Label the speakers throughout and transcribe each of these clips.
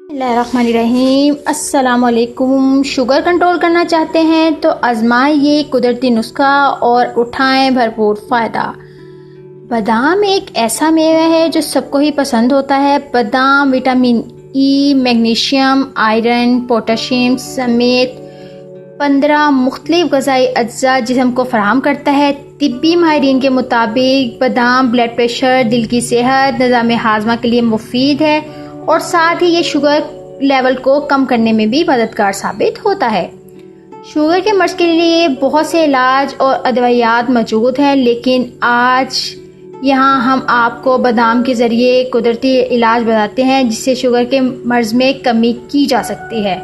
Speaker 1: बिस्मिल्लाहिर्रहमानिर्रहीम। अस्सलामुअलैकुम। Sugar control करना चाहते हैं तो आजमाइए कुदरती नुस्खा और उठाएं भरपूर फ़ायदा। बादाम एक ऐसा मेवा है जो सबको ही पसंद होता है। बादाम vitamin E, magnesium, iron, potassium समेत 15 मुख्तलिफ ग़िज़ाई अज्जा जिस्म को फराहम करता है। तिब्बी माहिरीन के मुताबिक बादाम ब्लड प्रेशर, दिल की सेहत, निज़ाम हाजमा के लिए मुफीद है और साथ ही ये शुगर लेवल को कम करने में भी मददगार साबित होता है। शुगर के मर्ज़ के लिए बहुत से इलाज और अदवियात मौजूद हैं, लेकिन आज यहाँ हम आपको बादाम के ज़रिए कुदरती इलाज बताते हैं जिससे शुगर के मर्ज़ में कमी की जा सकती है।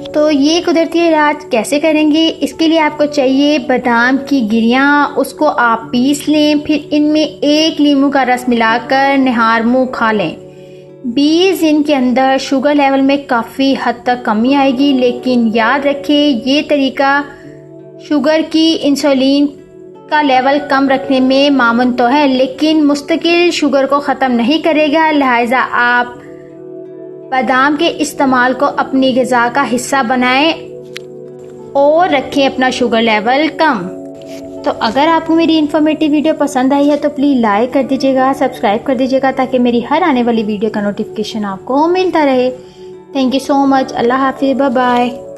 Speaker 1: तो ये कुदरती इलाज कैसे करेंगे, इसके लिए आपको चाहिए बादाम की गिरियाँ, उसको आप पीस लें, फिर इनमें 1 नींबू का रस मिलाकर निहार मुँह खा लें। 20 दिन के अंदर शुगर लेवल में काफ़ी हद तक कमी आएगी, लेकिन याद रखें ये तरीका शुगर की इंसुलिन का लेवल कम रखने में मामून तो है, लेकिन मुस्तकिल शुगर को ख़त्म नहीं करेगा। लिहाजा आप बादाम के इस्तेमाल को अपनी ग़िज़ा का हिस्सा बनाएं और रखें अपना शुगर लेवल कम। तो अगर आपको मेरी इन्फॉर्मेटिव वीडियो पसंद आई है तो प्लीज़ लाइक कर दीजिएगा, सब्सक्राइब कर दीजिएगा ताकि मेरी हर आने वाली वीडियो का नोटिफिकेशन आपको मिलता रहे। Thank you so much. अल्लाह हाफिज़। Bye bye.